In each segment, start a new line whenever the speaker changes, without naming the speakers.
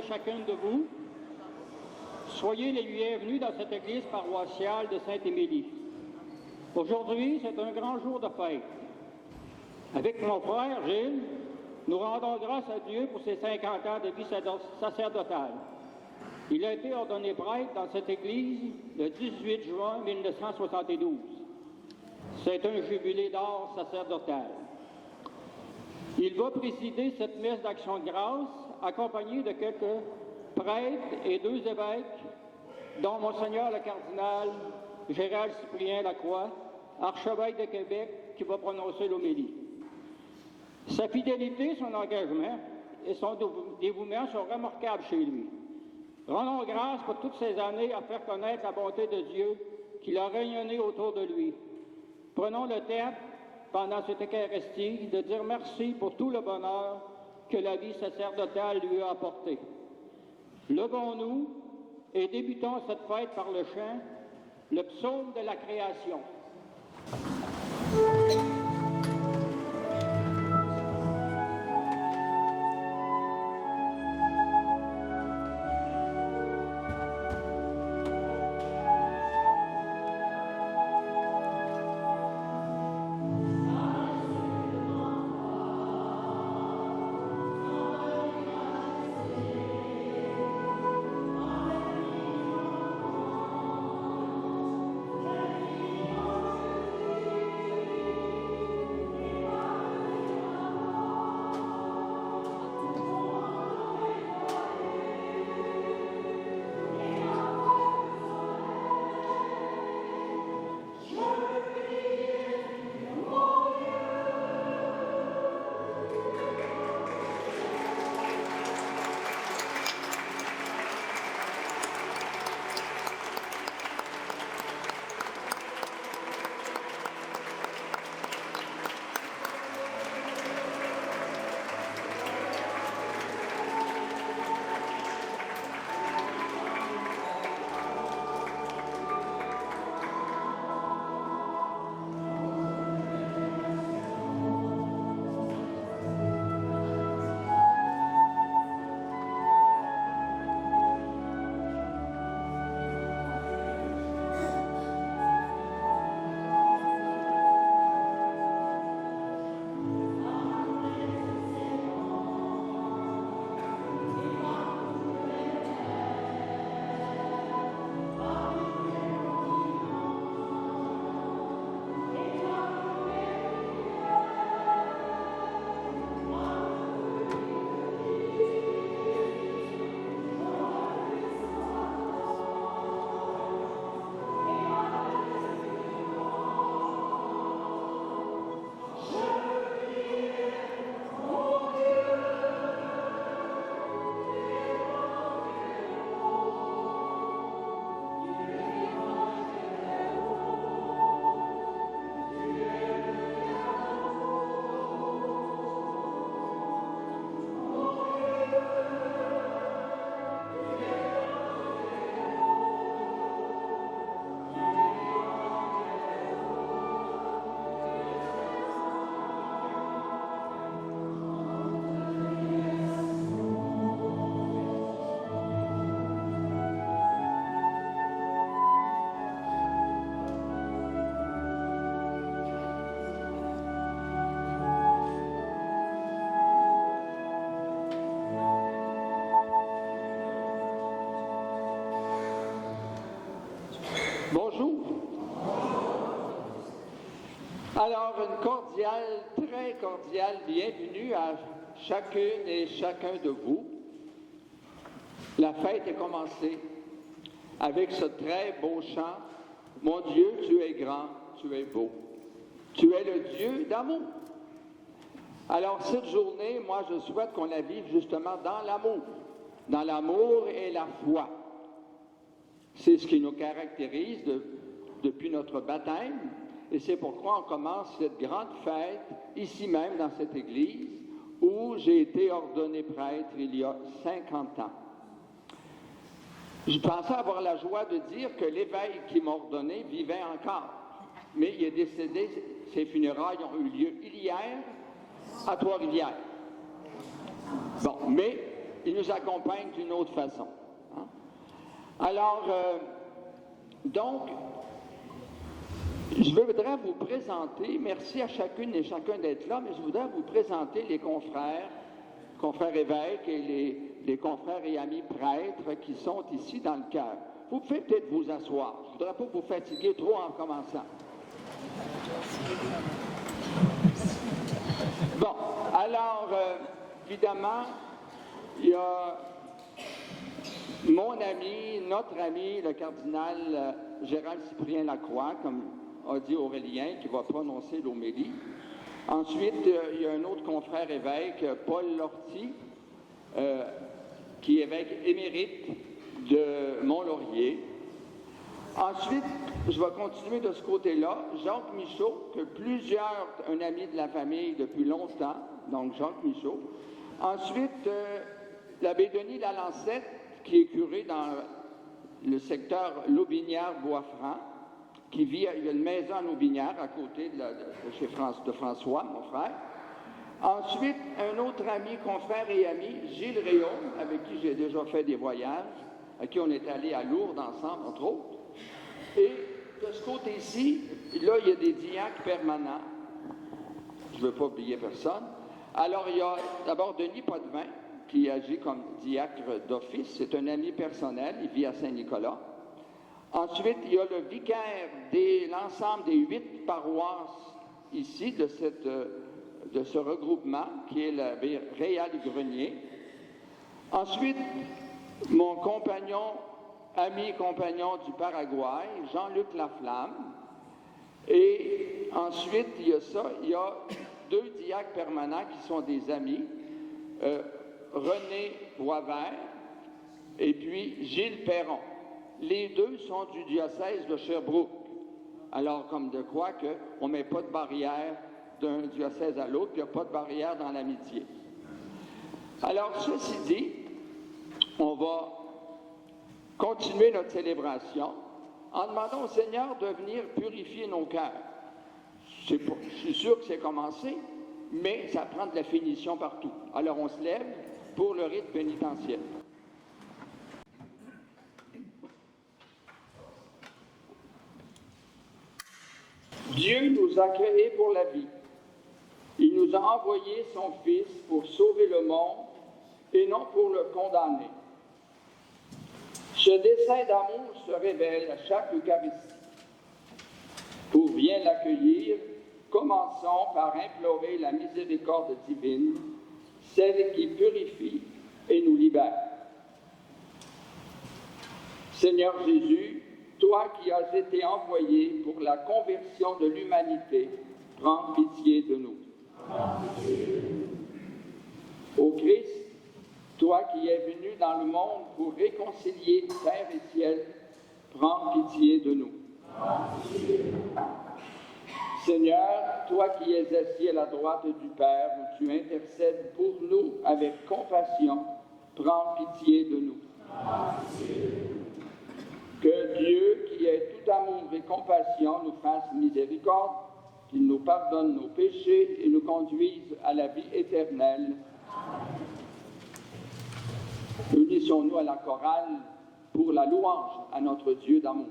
chacune de vous. Soyez les bienvenus dans cette église paroissiale de Sainte-Émilie. Aujourd'hui, c'est un grand jour de fête. Avec mon frère Gilles, nous rendons grâce à Dieu pour ses 50 ans de vie sacerdotale. Il a été ordonné prêtre dans cette église le 18 juin 1972. C'est un jubilé d'or sacerdotal. Il va présider cette messe d'action de grâce, accompagné de quelques prêtres et 2 évêques, dont Monseigneur le cardinal Gérald Cyprien Lacroix, archevêque de Québec, qui va prononcer l'homélie. Sa fidélité, son engagement et son dévouement sont remarquables chez lui. Rendons grâce pour toutes ces années à faire connaître la bonté de Dieu qui a rayonné autour de lui. Prenons le temps, pendant cette Eucharistie, de dire merci pour tout le bonheur que la vie sacerdotale lui a apporté. Levons-nous et débutons cette fête par le chant, le psaume de la création. Bonjour. Alors, très cordiale bienvenue à chacune et chacun de vous. La fête est commencée avec ce très beau chant « Mon Dieu, tu es grand, tu es beau. Tu es le Dieu d'amour. » Alors, cette journée, moi, je souhaite qu'on la vive justement dans l'amour et la foi. C'est ce qui nous caractérise depuis notre baptême, et c'est pourquoi on commence cette grande fête ici même dans cette église où j'ai été ordonné prêtre il y a 50 ans. Je pensais avoir la joie de dire que l'évêque qui m'a ordonné vivait encore, mais il est décédé, ses funérailles ont eu lieu hier à Trois-Rivières. Bon, mais
il nous accompagne d'une autre façon. Hein? Alors, donc, je voudrais vous présenter, merci à chacune et chacun d'être là, mais je voudrais vous présenter les confrères évêques et les confrères et amis prêtres qui sont ici dans le chœur. Vous pouvez peut-être vous asseoir. Je ne voudrais pas vous fatiguer trop en commençant. Bon, alors, évidemment, il y a mon ami, notre ami, le cardinal Gérald Cyprien Lacroix, comme a dit Aurélien, qui va prononcer l'homélie. Ensuite, il y a un autre confrère évêque, Paul Lortie, qui est évêque émérite de Mont-Laurier. Ensuite, je vais continuer de ce côté-là. Jacques Michaud, un ami de la famille depuis longtemps, donc Jacques Michaud. Ensuite, l'abbé Denis Lalancette, qui est curé dans le secteur Lotbinière-Boisfranc, qui vit, il y a une maison à Lotbinière à côté de François, mon frère. Ensuite, un autre ami, confrère et ami, Gilles Réaume, avec qui j'ai déjà fait des voyages, à qui on est allé à Lourdes ensemble, entre autres. Et de ce côté-ci, là, il y a des diacres permanents. Je ne veux pas oublier personne. Alors, il y a d'abord Denis Potvin, qui agit comme diacre d'office. C'est un ami personnel, il vit à Saint-Nicolas. Ensuite, il y a le vicaire de l'ensemble des 8 paroisses ici de ce regroupement, qui est l'abbé Réal Grenier. Ensuite, mon ami compagnon du Paraguay, Jean-Luc Laflamme. Et ensuite, il y a 2 diacres permanents qui sont des amis, René Boisvert et puis Gilles Perron. Les 2 sont du diocèse de Sherbrooke. Alors, comme de quoi qu'on ne met pas de barrière d'un diocèse à l'autre, puis il n'y a pas de barrière dans l'amitié. Alors, ceci dit, on va continuer notre célébration en demandant au Seigneur de venir purifier nos cœurs. Je suis sûr que c'est commencé, mais ça prend de la finition partout. Alors, on se lève pour le rite pénitentiel. Dieu nous a créés pour la vie. Il nous a envoyé son Fils pour sauver le monde et non pour le condamner. Ce dessein d'amour se révèle à chaque Eucharistie. Pour bien l'accueillir, commençons par implorer la miséricorde divine, celle qui purifie et nous libère. Seigneur Jésus, toi qui as été envoyé pour la conversion de l'humanité, prends pitié de nous. Ô Christ, toi qui es venu dans le monde pour réconcilier terre et ciel, prends pitié de nous. Seigneur, toi qui es assis à la droite du Père, où tu intercèdes pour nous avec compassion, prends pitié de nous. Que Dieu, qui est tout amour et compassion, nous fasse miséricorde, qu'il nous pardonne nos péchés et nous conduise à la vie éternelle. Unissons-nous à la chorale pour la louange à notre Dieu d'amour.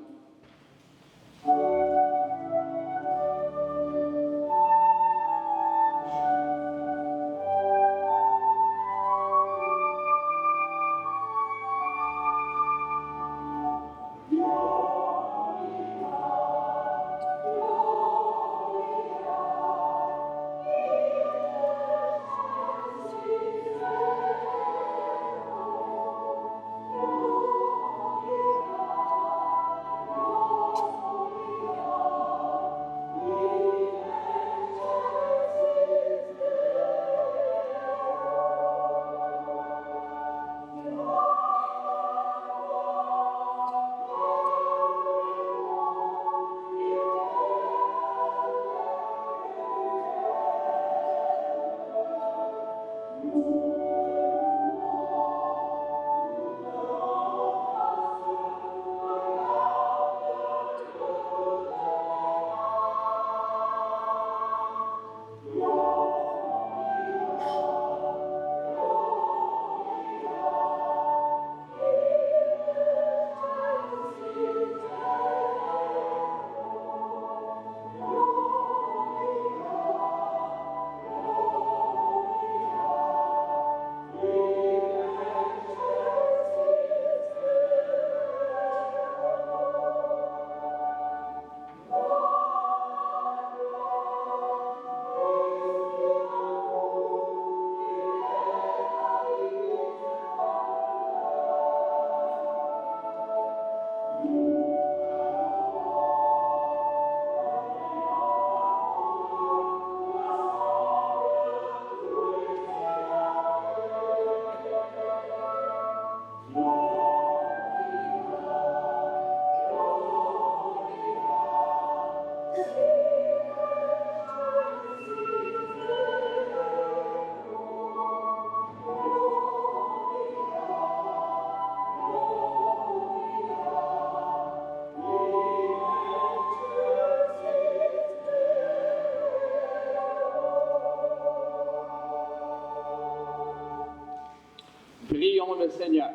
Prions le Seigneur.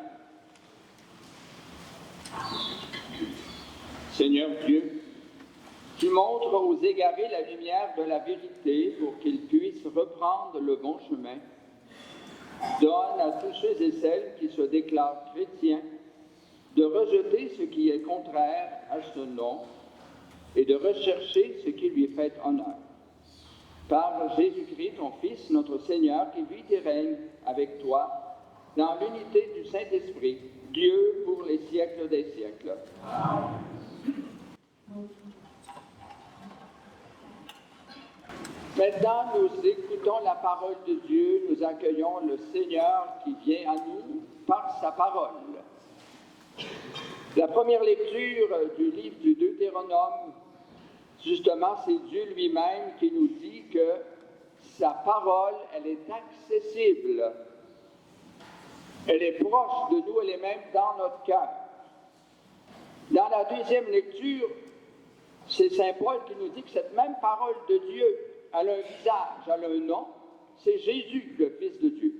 Seigneur Dieu, tu montres aux égarés la lumière de la vérité pour qu'ils puissent reprendre le bon chemin. Donne à tous ceux et celles qui se déclarent chrétiens de rejeter ce qui est contraire à ce nom et de rechercher ce qui lui fait honneur. Par Jésus-Christ, ton Fils, notre Seigneur, qui vit et règne avec toi dans l'unité du Saint-Esprit, Dieu pour les siècles des siècles. Maintenant, nous écoutons la parole de Dieu, nous accueillons le Seigneur qui vient à nous par sa parole. La première lecture du livre du Deutéronome, justement, c'est Dieu lui-même qui nous dit que sa parole, elle est accessible. Elle est proche de nous, elle est même dans notre cœur. Dans la deuxième lecture, c'est Saint Paul qui nous dit que cette même parole de Dieu, elle a un visage, elle a un nom, c'est Jésus, le Fils de Dieu.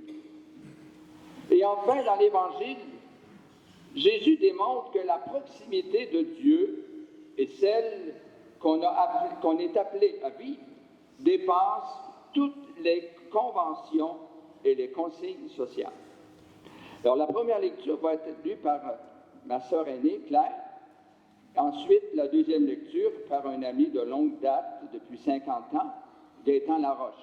Et enfin, dans l'Évangile, Jésus démontre que la proximité de Dieu et celle qu'on est appelé à vivre dépasse toutes les conventions et les consignes sociales. Alors, la première lecture va être lue par ma sœur aînée, Claire. Ensuite, la deuxième lecture par un ami de longue date, depuis 50 ans, Gaétan Laroche.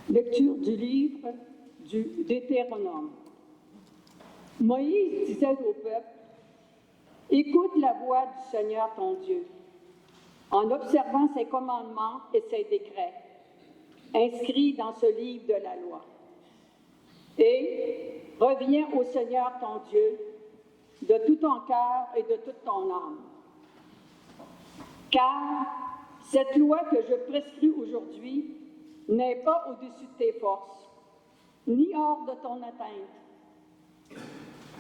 Lecture du livre du Deutéronome. Moïse disait au peuple, « Écoute la voix du Seigneur ton Dieu, en observant ses commandements et ses décrets, inscrits dans ce livre de la loi. Et reviens au Seigneur ton Dieu de tout ton cœur et de toute ton âme. Car cette loi que je prescris aujourd'hui n'est pas au-dessus de tes forces, ni hors de ton atteinte.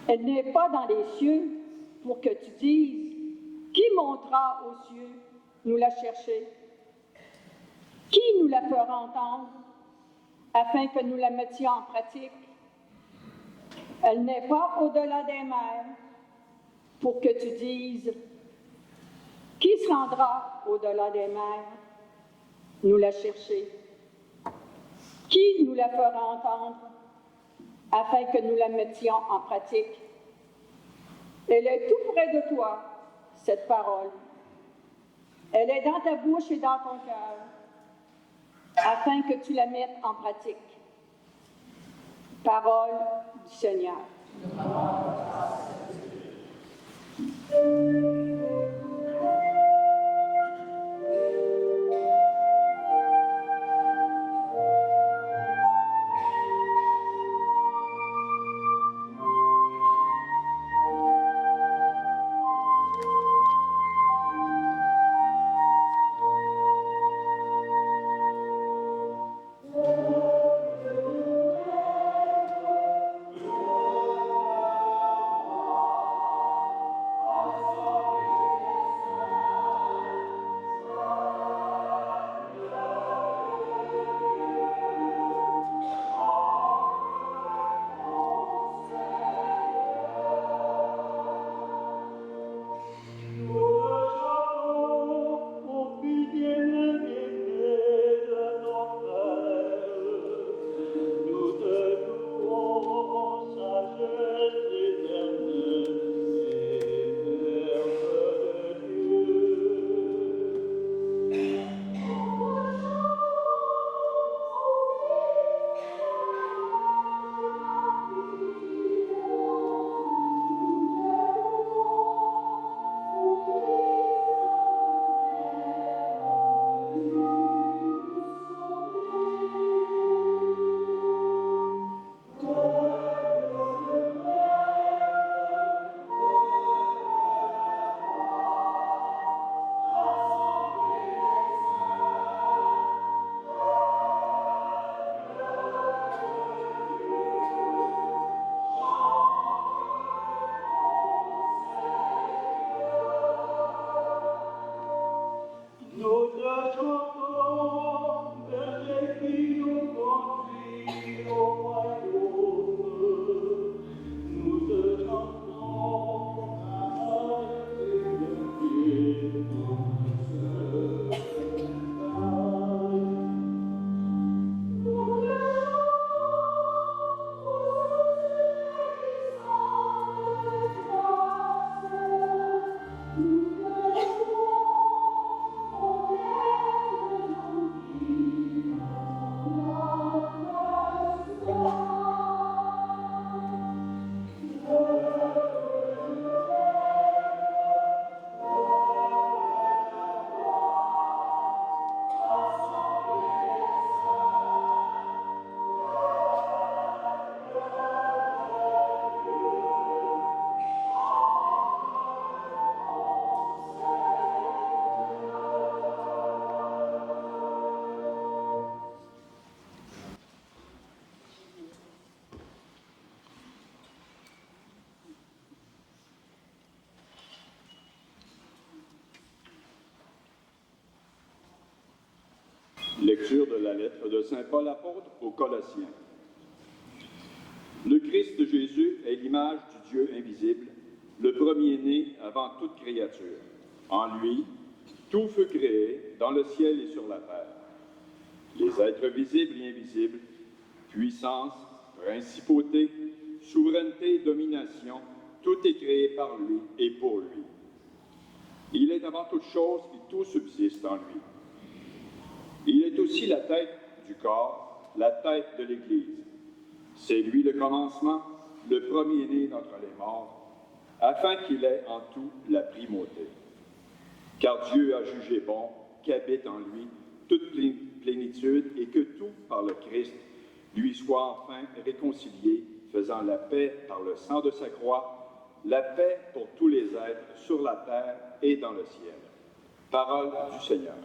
Elle n'est pas dans les cieux pour que tu dises, qui montera aux cieux nous la chercher? Qui nous la fera entendre afin que nous la mettions en pratique? Elle n'est pas au-delà des mers pour que tu dises, qui se rendra au-delà des mers nous la chercher? Qui nous la fera entendre afin que nous la mettions en pratique? Elle est tout près de toi, cette parole. Elle est dans ta bouche et dans ton cœur, afin que tu la mettes en pratique. Parole du Seigneur.
Lecture de la lettre de saint Paul apôtre aux Colossiens. Le Christ Jésus est l'image du Dieu invisible, le premier-né avant toute créature. En lui, tout fut créé, dans le ciel et sur la terre. Les êtres visibles et invisibles, puissance, principauté, souveraineté, domination, tout est créé par lui et pour lui. Il est avant toute chose et tout subsiste en lui. Il est aussi la tête du corps, la tête de l'Église. C'est lui le commencement, le premier-né d'entre les morts, afin qu'il ait en tout la primauté. Car Dieu a jugé bon qu'habite en lui toute plénitude et que tout, par le Christ, lui soit enfin réconcilié, faisant la paix par le sang de sa croix, la paix pour tous les êtres sur la terre et dans le ciel. Parole du Seigneur.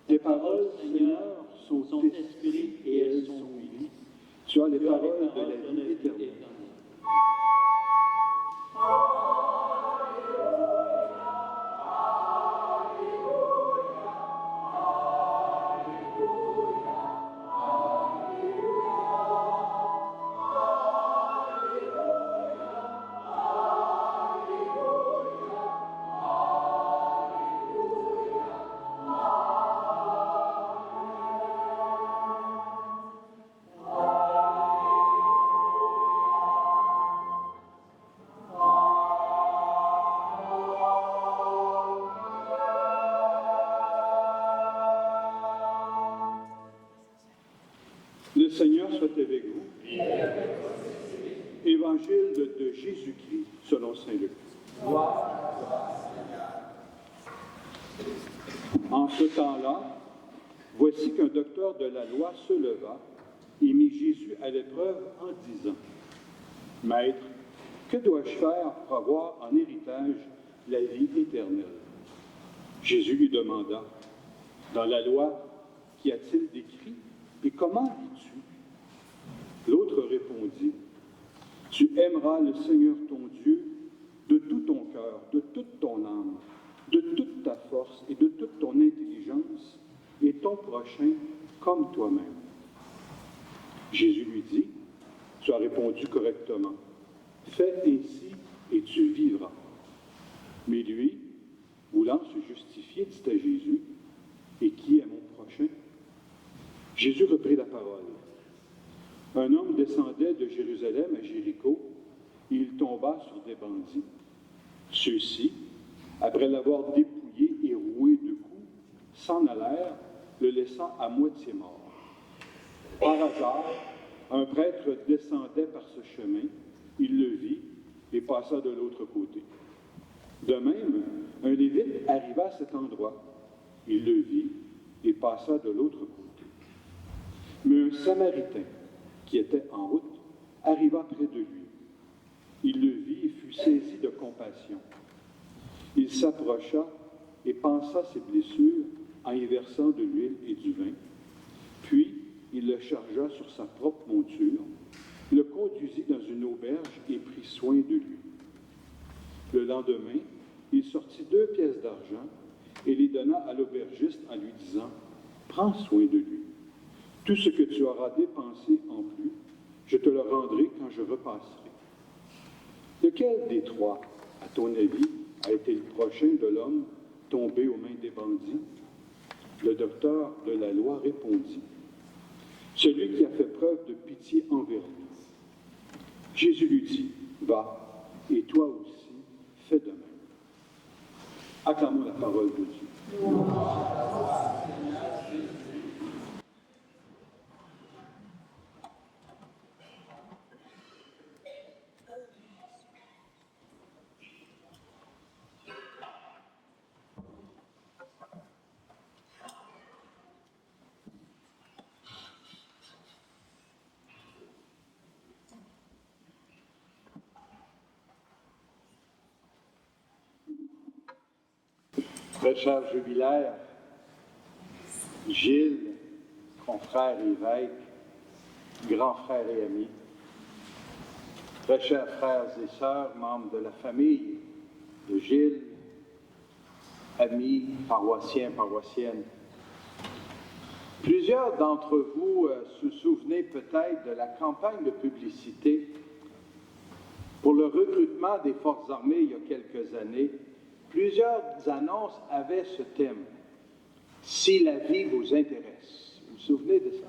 Les paroles, Seigneur, sont esprit et elles sont vie. Tu as les paroles de la vie éternelle. Le Seigneur soit avec vous. Évangile de Jésus-Christ selon saint Luc. En ce temps-là, voici qu'un docteur de la loi se leva et mit Jésus à l'épreuve en disant : « Maître, que dois-je faire pour avoir en héritage la vie éternelle ?» Jésus lui demanda : « Dans la loi, qu'y a-t-il d'écrit et comment lis-tu » L'autre répondit : « Tu aimeras le Seigneur ton Dieu de tout ton cœur, de toute ton âme, de toute ta force et de toute ton intelligence, et ton prochain comme toi-même. » Jésus lui dit : « Tu as répondu correctement. Fais ainsi et tu vivras. » Mais lui, voulant se justifier, dit à Jésus : « Et qui est mon prochain ?» Jésus reprit la parole. Un homme descendait de Jérusalem à Jéricho, et il tomba sur des bandits. Ceux-ci, après l'avoir dépouillé et roué de coups, s'en allèrent, le laissant à moitié mort. Par hasard, un prêtre descendait par ce chemin, il le vit et passa de l'autre côté. De même, un Lévite arriva à cet endroit, il le vit et passa de l'autre côté. Mais un Samaritain, qui était en route, arriva près de lui. Il le vit et fut saisi de compassion. Il s'approcha et pansa ses blessures en y versant de l'huile et du vin. Puis, il le chargea sur sa propre monture, le conduisit dans une auberge et prit soin de lui. Le lendemain, il sortit 2 pièces d'argent et les donna à l'aubergiste en lui disant : « Prends soin de lui. Tout ce que tu auras dépensé en plus, je te le rendrai quand je repasserai. » Lequel des 3, à ton avis, a été le prochain de l'homme tombé aux mains des bandits? Le docteur de la loi répondit : « Celui qui a fait preuve de pitié envers lui. » Jésus lui dit : « Va, et toi aussi, fais de même. » Acclamons la parole de Dieu. Très cher jubilaire, Gilles, confrère et évêque, grand frère et ami, très chers frères et sœurs, membres de la famille de Gilles, amis, paroissiens, paroissiennes. Plusieurs d'entre vous se souvenaient peut-être de la campagne de publicité pour le recrutement des forces armées il y a quelques années. Plusieurs annonces avaient ce thème. Si la vie vous intéresse. Vous vous souvenez de ça?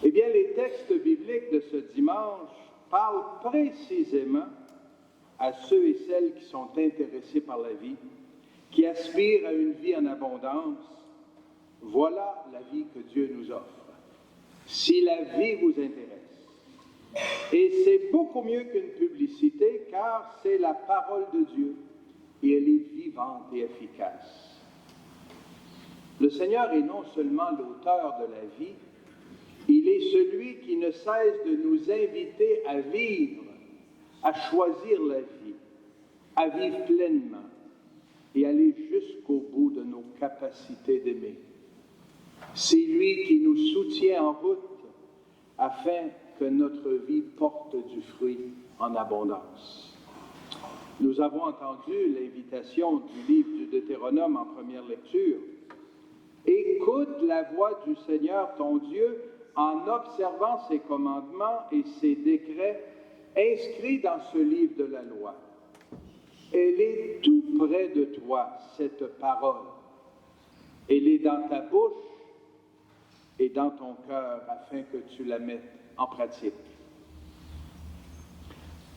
Eh bien, les textes bibliques de ce dimanche parlent précisément à ceux et celles qui sont intéressés par la vie, qui aspirent à une vie en abondance. Voilà la vie que Dieu nous offre. Si la vie vous intéresse. Et c'est beaucoup mieux qu'une publicité, car c'est la parole de Dieu et elle est vivante et efficace. Le Seigneur est non seulement l'auteur de la vie, il est celui qui ne cesse de nous inviter à vivre, à choisir la vie, à vivre pleinement et aller jusqu'au bout de nos capacités d'aimer. C'est lui qui nous soutient en route afin que notre vie porte du fruit en abondance. Nous avons entendu l'invitation du livre du Deutéronome en première lecture. Écoute la voix du Seigneur ton Dieu en observant ses commandements et ses décrets inscrits dans ce livre de la loi. Elle est tout près de toi, cette parole. Elle est dans ta bouche et dans ton cœur afin que tu la mettes en pratique.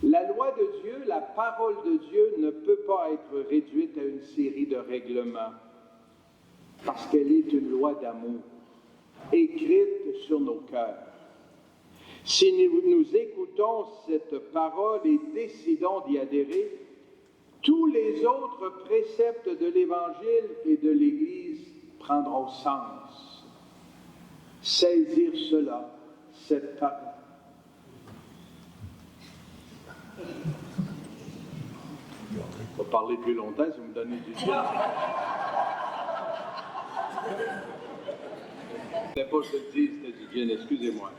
La loi de Dieu, la parole de Dieu ne peut pas être réduite à une série de règlements parce qu'elle est une loi d'amour écrite sur nos cœurs. Si nous écoutons cette parole et décidons d'y adhérer, tous les autres préceptes de l'Évangile et de l'Église prendront sens. Saisir cela, cette parole. Je vais parler plus longtemps si vous me donnez du temps. Je ne voulais pas que je le dise, c'était du bien, excusez-moi.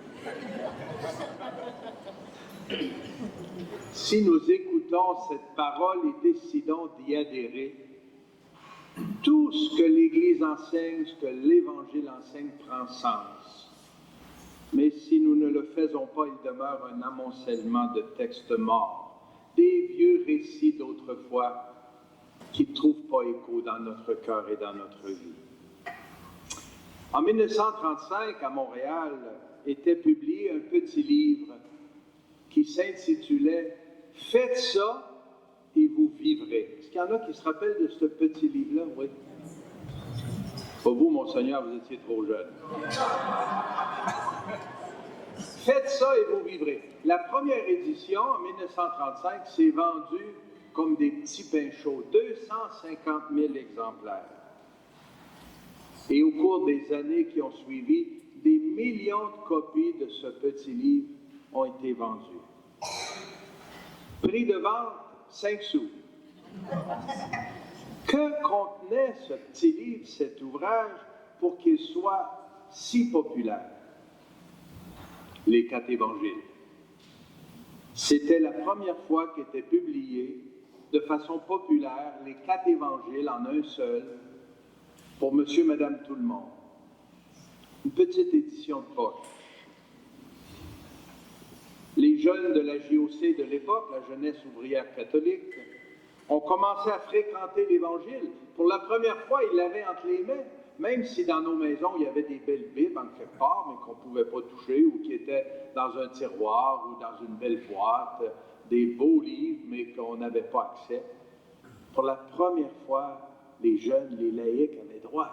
Si nous écoutons cette parole et décidons d'y adhérer, tout ce que l'Église enseigne, ce que l'Évangile enseigne, prend sens. Mais si nous ne le faisons pas, il demeure un amoncellement de textes morts, des vieux récits d'autrefois qui ne trouvent pas écho dans notre cœur et dans notre vie. En 1935, à Montréal, était publié un petit livre qui s'intitulait « Faites ça et vous vivrez ». Est-ce qu'il y en a qui se rappellent de ce petit livre-là? Oui. Pas vous, mon Seigneur, vous étiez trop jeune. Faites ça et vous vivrez. La première édition, en 1935, s'est vendue comme des petits pains chauds, 250 000 exemplaires. Et au cours des années qui ont suivi, des millions de copies de ce petit livre ont été vendues. Prix de vente, 5 sous. Que contenait ce petit livre, cet ouvrage, pour qu'il soit si populaire? Les 4 évangiles. C'était la première fois qu'étaient publiés de façon populaire les 4 évangiles en un seul pour monsieur, madame, tout le monde. Une petite édition de poche. Les jeunes de la JOC de l'époque, la jeunesse ouvrière catholique, ont commencé à fréquenter l'Évangile. Pour la première fois, ils l'avaient entre les mains, même si dans nos maisons, il y avait des belles Bibles en quelque part, mais qu'on ne pouvait pas toucher, ou qui étaient dans un tiroir ou dans une belle boîte, des beaux livres, mais qu'on n'avait pas accès. Pour la première fois, les jeunes, les laïcs avaient droit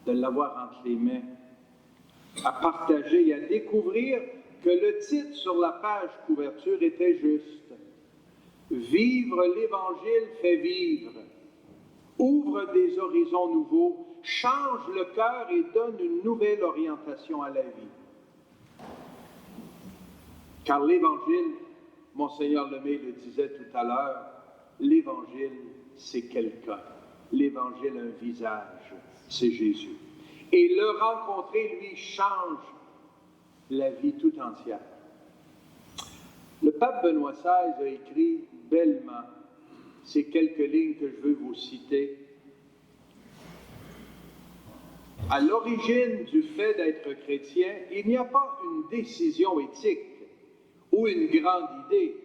de l'avoir entre les mains, à partager et à découvrir que le titre sur la page couverture était juste. Vivre l'Évangile fait vivre, ouvre des horizons nouveaux, change le cœur et donne une nouvelle orientation à la vie. Car l'Évangile, Monseigneur Lemay le disait tout à l'heure, l'Évangile, c'est quelqu'un.
l'Évangile a un visage, c'est Jésus. Et le rencontrer, lui, change la vie tout entière. Le pape Benoît XVI a écrit bellement ces quelques lignes que je veux vous citer. À l'origine du fait d'être chrétien, il n'y a pas une décision éthique ou une grande idée,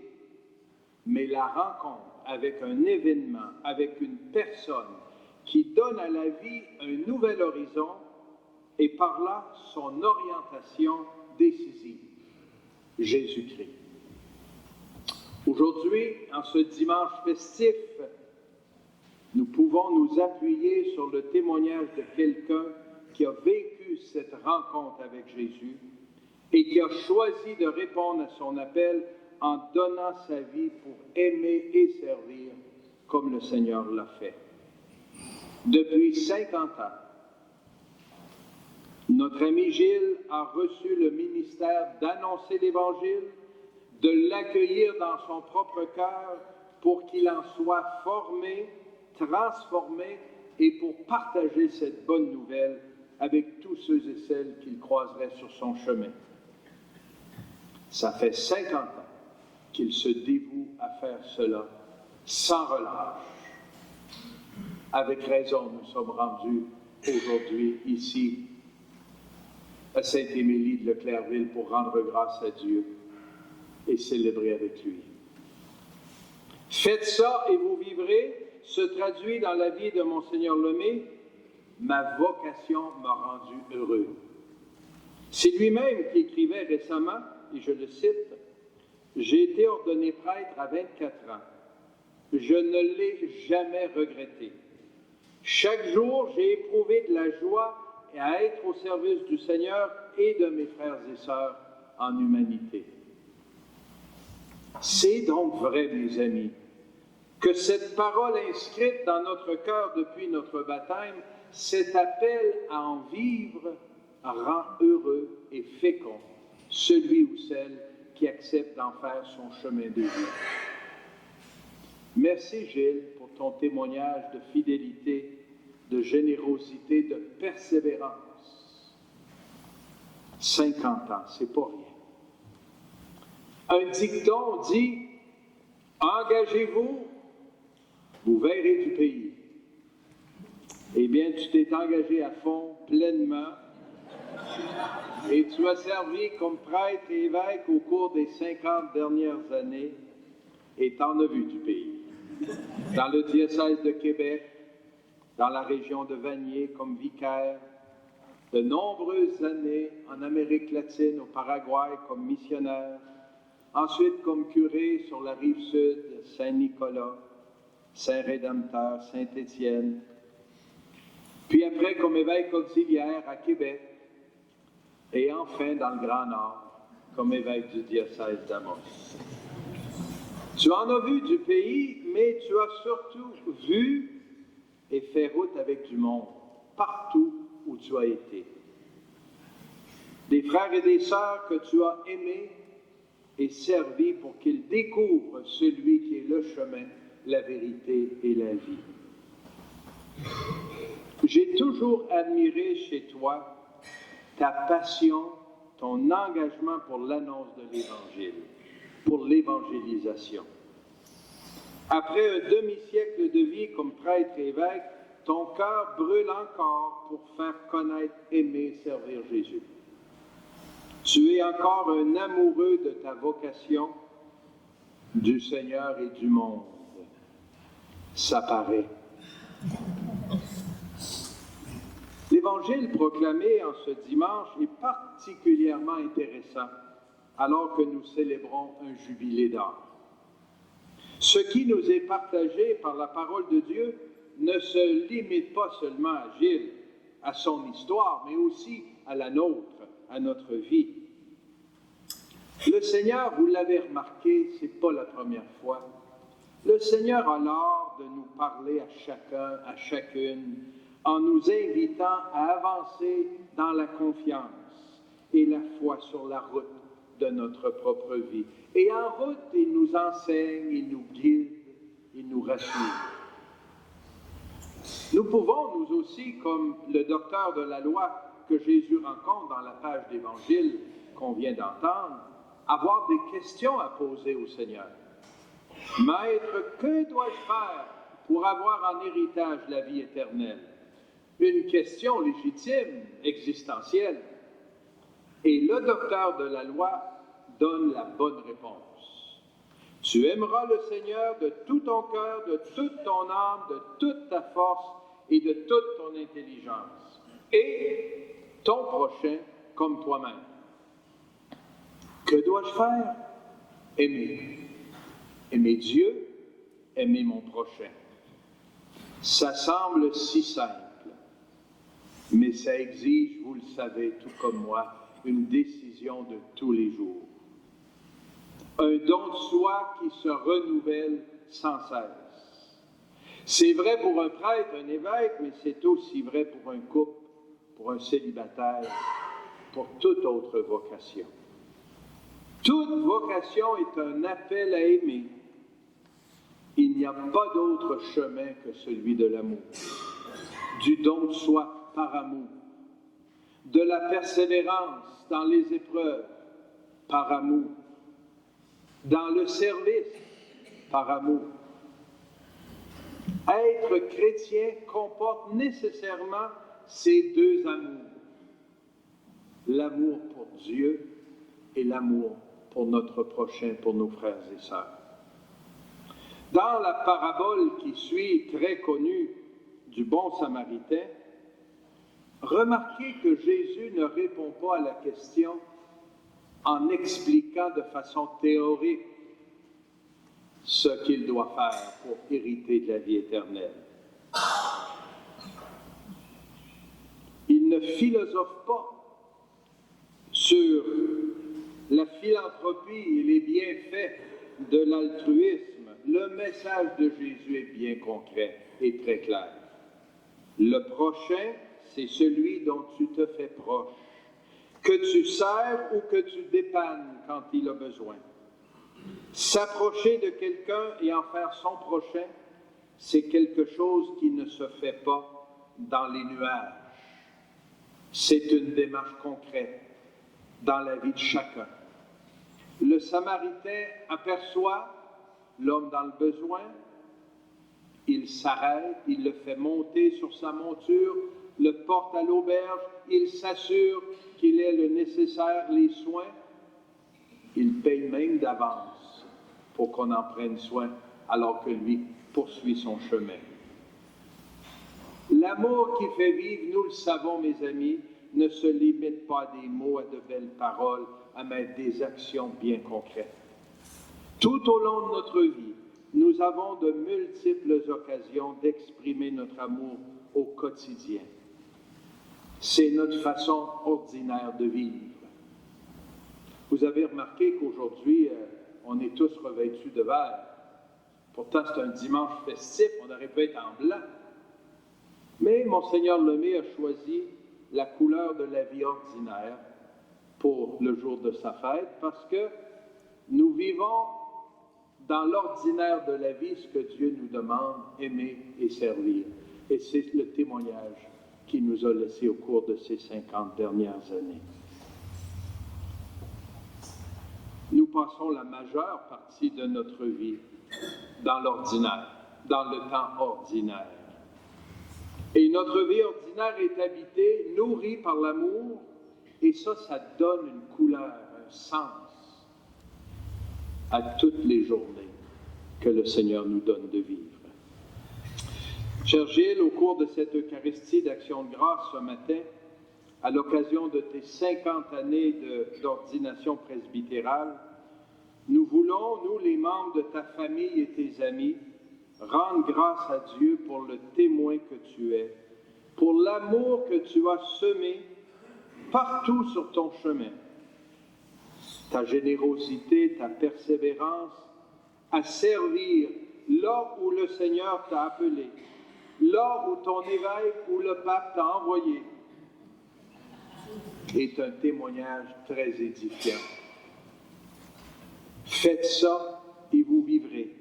mais la rencontre avec un événement, avec une personne qui donne à la vie un nouvel horizon et par là son orientation décisive, Jésus-Christ. Aujourd'hui, en ce dimanche festif, nous pouvons nous appuyer sur le témoignage de quelqu'un qui a vécu cette rencontre avec Jésus et qui a choisi de répondre à son appel en donnant sa vie pour aimer et servir comme le Seigneur l'a fait. Depuis 50 ans, notre ami Gilles a reçu le ministère d'annoncer l'Évangile, de l'accueillir dans son propre cœur pour qu'il en soit formé, transformé et pour partager cette bonne nouvelle avec tous ceux et celles qu'il croiserait sur son chemin. Ça fait 50 ans qu'il se dévoue à faire cela sans relâche. Avec raison, nous sommes rendus aujourd'hui ici à Saint-Émilie de Leclercville pour rendre grâce à Dieu et célébrer avec lui. Faites ça et vous vivrez se traduit dans la vie de Monseigneur Lemay. Ma vocation m'a rendu heureux. C'est lui-même qui écrivait récemment, et je le cite, « J'ai été ordonné prêtre à 24 ans. Je ne l'ai jamais regretté. Chaque jour, j'ai éprouvé de la joie à être au service du Seigneur et de mes frères et sœurs en humanité. » C'est donc vrai, mes amis, que cette parole inscrite dans notre cœur depuis notre baptême, cet appel à en vivre, rend heureux et fécond celui ou celle qui accepte d'en faire son chemin de vie. Merci Gilles pour ton témoignage de fidélité, de générosité, de persévérance. 50 ans, c'est pas rien. Un dicton dit « Engagez-vous, vous verrez du pays ». Eh bien, tu t'es engagé à fond, pleinement, et tu as servi comme prêtre et évêque au cours des 50 dernières années, et t'en as vu du pays. Dans le diocèse de Québec, dans la région de Vanier comme vicaire, de nombreuses années en Amérique latine, au Paraguay comme missionnaire, ensuite comme curé sur la rive sud, Saint-Nicolas, Saint-Rédempteur, Saint-Étienne, puis après comme évêque auxiliaire à Québec, et enfin dans le Grand Nord, comme évêque du diocèse d'Amos. Tu en as vu du pays, mais tu as surtout vu et fait route avec du monde, partout où tu as été. Des frères et des sœurs que tu as aimés et servis pour qu'ils découvrent celui qui est le chemin, la vérité et la vie. J'ai toujours admiré chez toi ta passion, ton engagement pour l'annonce de l'Évangile, pour l'évangélisation. Après un demi-siècle de vie comme prêtre et évêque, ton cœur brûle encore pour faire connaître, aimer, servir Jésus. Tu es encore un amoureux de ta vocation, du Seigneur et du monde. Ça paraît. L'Évangile proclamé en ce dimanche est particulièrement intéressant alors que nous célébrons un jubilé d'or. Ce qui nous est partagé par la parole de Dieu ne se limite pas seulement à Gilles, à son histoire, mais aussi à la nôtre, à notre vie. Le Seigneur, vous l'avez remarqué, ce n'est pas la première fois. Le Seigneur a l'art de nous parler à chacun, à chacune, en nous invitant à avancer dans la confiance et la foi sur la route de notre propre vie. Et en route, il nous enseigne, il nous guide, il nous rassure. Nous pouvons, nous aussi, comme le docteur de la loi que Jésus rencontre dans la page d'Évangile qu'on vient d'entendre, avoir des questions à poser au Seigneur. Maître, que dois-je faire pour avoir en héritage la vie éternelle? Une question légitime, existentielle. Et le docteur de la loi donne la bonne réponse. Tu aimeras le Seigneur de tout ton cœur, de toute ton âme, de toute ta force et de toute ton intelligence. Et ton prochain comme toi-même. Que dois-je faire? Aimer. Aimer Dieu, aimer mon prochain. Ça semble si simple, mais ça exige, vous le savez, tout comme moi, une décision de tous les jours. Un don de soi qui se renouvelle sans cesse. C'est vrai pour un prêtre, un évêque, mais c'est aussi vrai pour un couple, pour un célibataire, pour toute autre vocation. Toute vocation est un appel à aimer. Il n'y a pas d'autre chemin que celui de l'amour, du don de soi par amour, de la persévérance dans les épreuves par amour, dans le service par amour. Être chrétien comporte nécessairement ces deux amours, l'amour pour Dieu et l'amour pour notre prochain, pour nos frères et sœurs. Dans la parabole qui suit, très connue, du bon Samaritain, remarquez que Jésus ne répond pas à la question en expliquant de façon théorique ce qu'il doit faire pour hériter de la vie éternelle. Il ne philosophe pas sur la philanthropie et les bienfaits de l'altruisme. Le message de Jésus est bien concret et très clair. Le prochain, c'est celui dont tu te fais proche, que tu sers ou que tu dépannes quand il a besoin. S'approcher de quelqu'un et en faire son prochain, c'est quelque chose qui ne se fait pas dans les nuages. C'est une démarche concrète dans la vie de chacun. Le Samaritain aperçoit l'homme dans le besoin, il s'arrête, il le fait monter sur sa monture, le porte à l'auberge, il s'assure qu'il ait le nécessaire, les soins, il paye même d'avance pour qu'on en prenne soin alors que lui poursuit son chemin. L'amour qui fait vivre, nous le savons mes amis, ne se limite pas à des mots, à de belles paroles, à mettre des actions bien concrètes. Tout au long de notre vie, nous avons de multiples occasions d'exprimer notre amour au quotidien. C'est notre façon ordinaire de vivre. Vous avez remarqué qu'aujourd'hui, on est tous revêtus de vert. Pourtant, c'est un dimanche festif, on aurait pu être en blanc. Mais Monseigneur Lemay a choisi la couleur de la vie ordinaire pour le jour de sa fête parce que nous vivons dans l'ordinaire de la vie ce que Dieu nous demande, aimer et servir. Et c'est le témoignage qu'il nous a laissé au cours de ces 50 dernières années. Nous passons la majeure partie de notre vie dans l'ordinaire, dans le temps ordinaire. Et notre vie ordinaire est habitée, nourrie par l'amour, et ça donne une couleur, un sens à toutes les journées que le Seigneur nous donne de vivre. Cher Gilles, au cours de cette Eucharistie d'Action de grâce ce matin, à l'occasion de tes 50 années d'ordination presbytérale, nous voulons, nous les membres de ta famille et tes amis, rendre grâce à Dieu pour le témoin que tu es, pour l'amour que tu as semé partout sur ton chemin. Ta générosité, ta persévérance à servir là où le Seigneur t'a appelé, là où ton évêque ou le pape t'a envoyé, est un témoignage très édifiant. Faites ça et vous vivrez.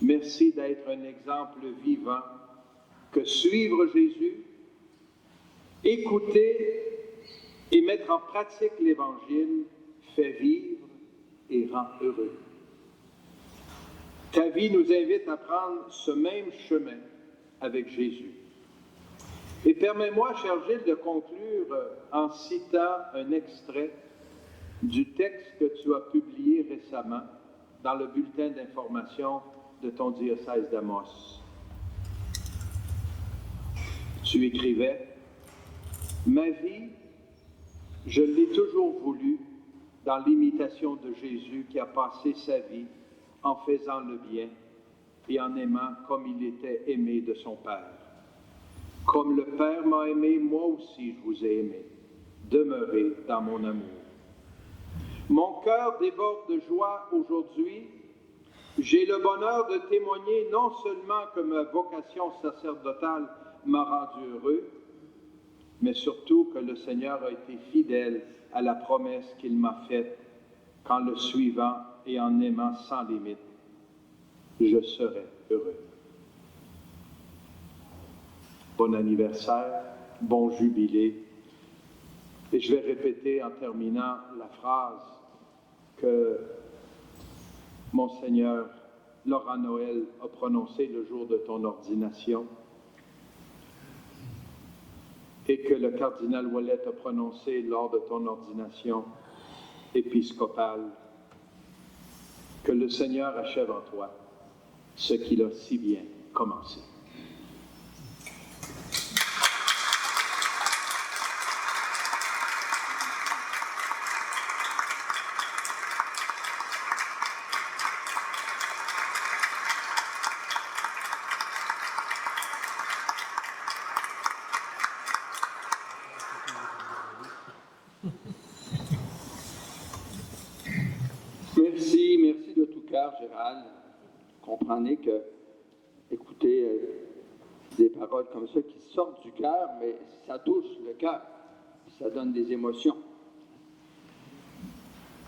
Merci d'être un exemple vivant que suivre Jésus, écouter et mettre en pratique l'Évangile fait vivre et rend heureux. Ta vie nous invite à prendre ce même chemin avec Jésus. Et permets-moi, cher Gilles, de conclure en citant un extrait du texte que tu as publié récemment dans le bulletin d'information de ton diocèse d'Amos. Tu écrivais « Ma vie, je l'ai toujours voulu dans l'imitation de Jésus qui a passé sa vie en faisant le bien et en aimant comme il était aimé de son Père. Comme le Père m'a aimé, moi aussi je vous ai aimé. Demeurez dans mon amour. Mon cœur déborde de joie aujourd'hui. J'ai le bonheur de témoigner non seulement que ma vocation sacerdotale m'a rendu heureux, mais surtout que le Seigneur a été fidèle à la promesse qu'il m'a faite qu'en le suivant et en aimant sans limite, je serai heureux. Bon anniversaire, bon jubilé. Et je vais répéter en terminant la phrase que Monseigneur Laurent Noël a prononcée le jour de ton ordination et que le cardinal Ouellet a prononcée lors de ton ordination épiscopale. Que le Seigneur achève en toi ce qu'il a si bien commencé.
Merci de tout cœur, Gérald. Comprenez que, écoutez, des paroles comme ça qui sortent du cœur, mais ça touche le cœur, ça donne des émotions.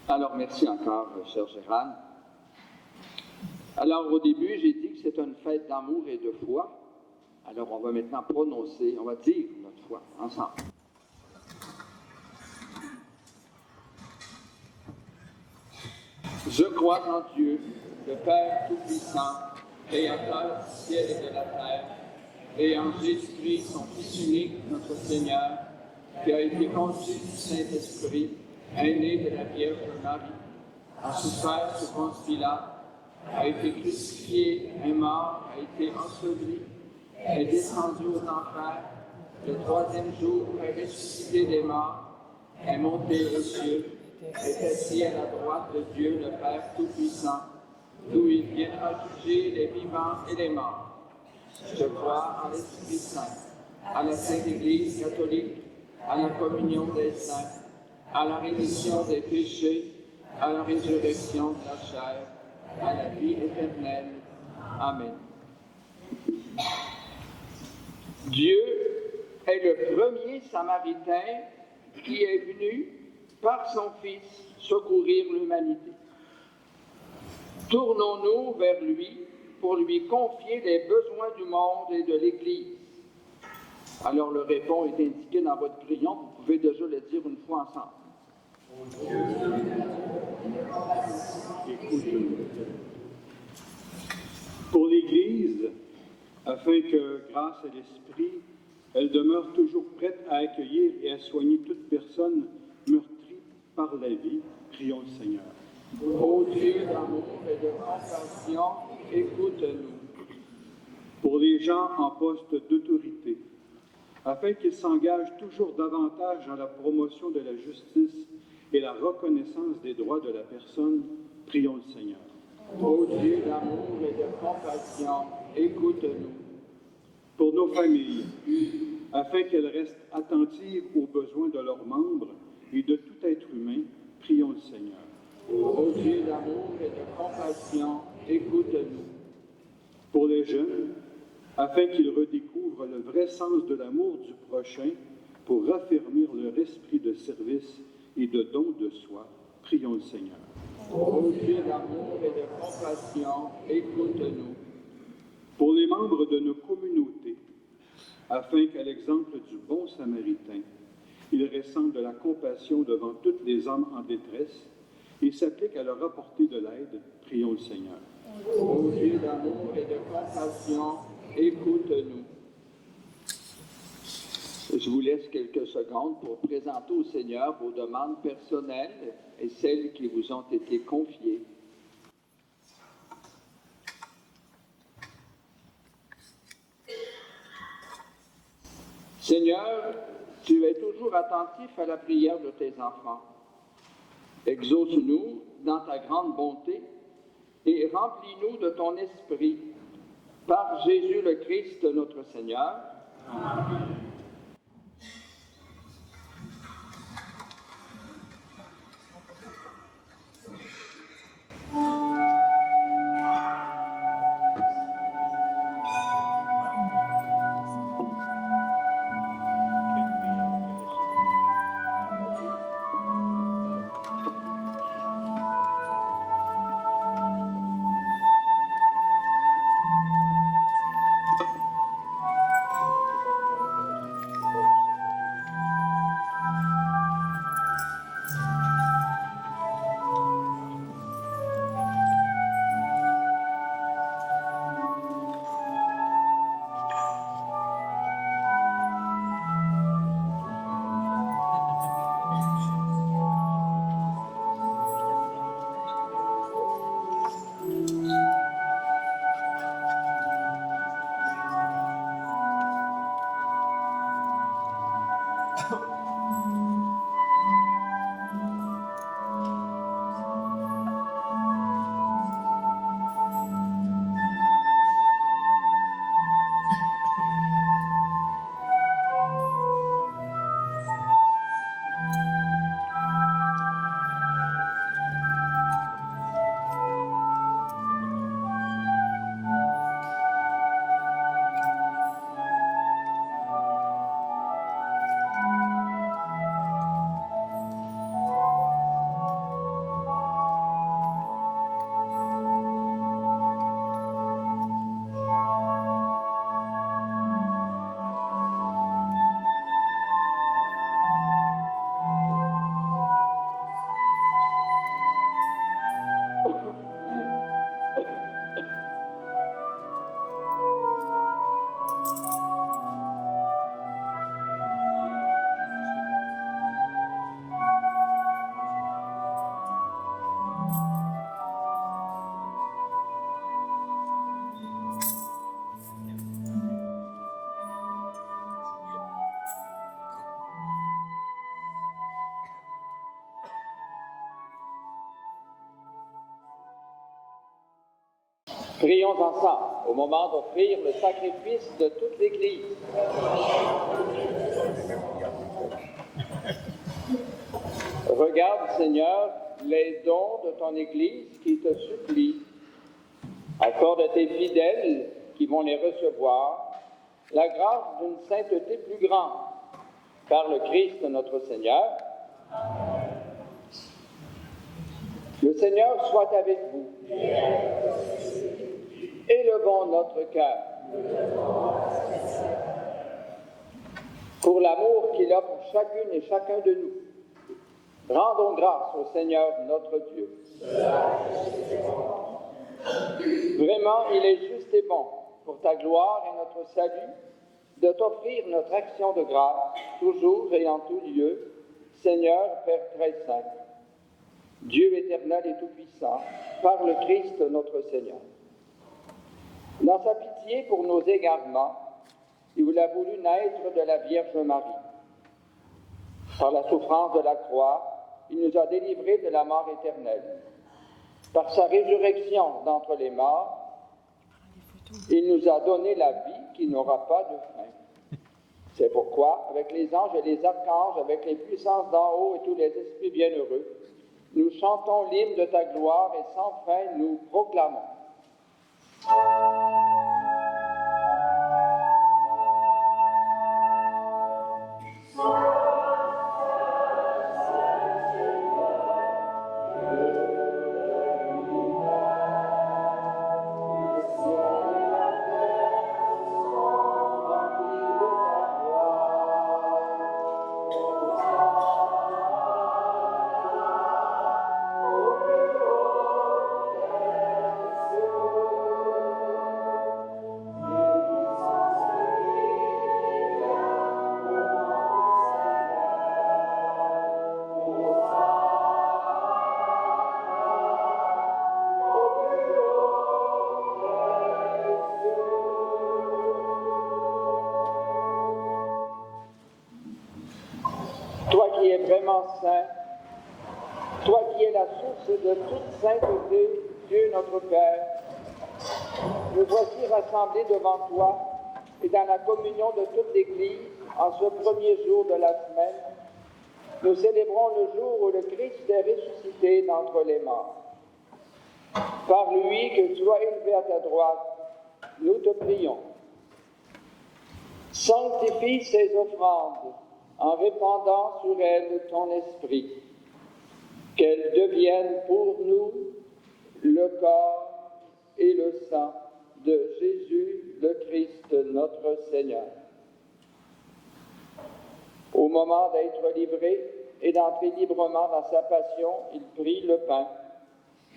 Alors, merci encore, cher Gérald. Alors, au début, j'ai dit que c'est une fête d'amour et de foi. Alors, on va maintenant prononcer, on va dire notre foi ensemble. Je crois en Dieu, le Père Tout-Puissant, Créateur du ciel et de la terre, et en Jésus-Christ, son Fils unique, notre Seigneur, qui a été conçu du Saint-Esprit, né de la Vierge Marie, a souffert sous Ponce Pilate, a été crucifié, est mort, a été enseveli, est descendu aux enfers, le troisième jour est ressuscité des morts, est monté aux cieux, est assis à la droite de Dieu, le Père Tout-Puissant, d'où il viendra juger les vivants et les morts. Je crois en l'Esprit Saint, à la Sainte Église catholique, à la communion des saints, à la rémission des péchés, à la résurrection de la chair, à la vie éternelle. Amen. Dieu est le premier Samaritain qui est venu par son Fils secourir l'humanité. Tournons-nous vers lui pour lui confier les besoins du monde et de l'Église. Alors le répond est indiqué dans votre crayon, vous pouvez déjà le dire une fois ensemble.
Pour l'Église, afin que, grâce à l'Esprit, elle demeure toujours prête à accueillir et à soigner toute personne meurtrie par la vie, prions le Seigneur.
Ô Dieu d'amour et de compassion, écoute-nous.
Pour les gens en poste d'autorité, afin qu'ils s'engagent toujours davantage dans la promotion de la justice et la reconnaissance des droits de la personne, prions le Seigneur.
Ô Dieu d'amour et de compassion, écoute-nous.
Pour nos familles, afin qu'elles restent attentives aux besoins de leurs membres et de tout être humain, prions le Seigneur.
Ô Dieu d'amour et de compassion, écoute-nous.
Pour les jeunes, afin qu'ils redécouvrent le vrai sens de l'amour du prochain pour raffermir leur esprit de service et de don de soi, prions le Seigneur.
Ô Dieu d'amour et de compassion, écoute-nous.
Pour les membres de nos communautés, afin qu'à l'exemple du bon Samaritain, il ressente de la compassion devant toutes les âmes en détresse et s'applique à leur apporter de l'aide. Prions le Seigneur.
Ô Dieu d'amour et de compassion, écoute-nous. Je vous laisse quelques secondes pour présenter au Seigneur vos demandes personnelles et celles qui vous ont été confiées. Seigneur, tu es toujours attentif à la prière de tes enfants. Exauce-nous dans ta grande bonté et remplis-nous de ton esprit. Par Jésus le Christ, notre Seigneur. Amen. Prions ensemble au moment d'offrir le sacrifice de toute l'Église. Regarde, Seigneur, les dons de ton Église qui te supplient. Accorde à tes fidèles qui vont les recevoir la grâce d'une sainteté plus grande. Par le Christ notre Seigneur. Le Seigneur soit avec vous. Élevons notre cœur. Pour l'amour qu'il a pour chacune et chacun de nous, rendons grâce au Seigneur notre Dieu. Vraiment, il est juste et bon, pour ta gloire et notre salut, de t'offrir notre action de grâce, toujours et en tout lieu, Seigneur, Père très saint, Dieu éternel et tout-puissant, par le Christ notre Seigneur. Dans sa pitié pour nos égarements, il a voulu naître de la Vierge Marie. Par la souffrance de la croix, il nous a délivrés de la mort éternelle. Par sa résurrection d'entre les morts, il nous a donné la vie qui n'aura pas de fin. C'est pourquoi, avec les anges et les archanges, avec les puissances d'en haut et tous les esprits bienheureux, nous chantons l'hymne de ta gloire et sans fin nous proclamons.
qui es vraiment saint, toi qui es la source de toute sainteté, Dieu notre Père, nous voici rassemblés devant toi et dans la communion de toute l'Église en ce premier jour de la semaine. Nous célébrons le jour où le Christ est ressuscité d'entre les morts. Par lui, que tu sois élevé à ta droite, nous te prions. Sanctifie ces offrandes en répandant sur elles ton esprit, qu'elles deviennent pour nous le corps et le sang de Jésus le Christ notre Seigneur. Au moment d'être livré et d'entrer librement dans sa passion, il prit le pain,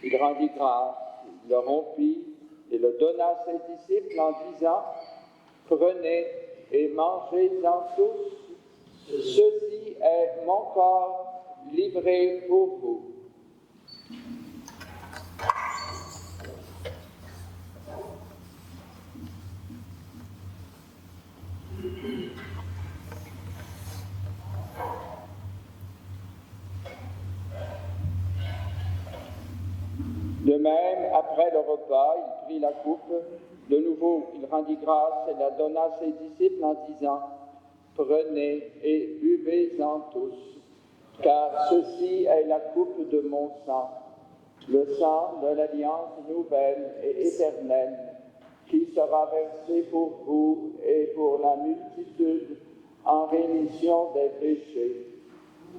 il rendit grâce, il le rompit et le donna à ses disciples en disant « Prenez et mangez-en tous, ceci est mon corps livré pour vous. » De même, après le repas, il prit la coupe. De nouveau, il rendit grâce et la donna à ses disciples en disant « Prenez et buvez-en tous, car ceci est la coupe de mon sang, le sang de l'alliance nouvelle et éternelle, qui sera versé pour vous et pour la multitude en rémission des péchés.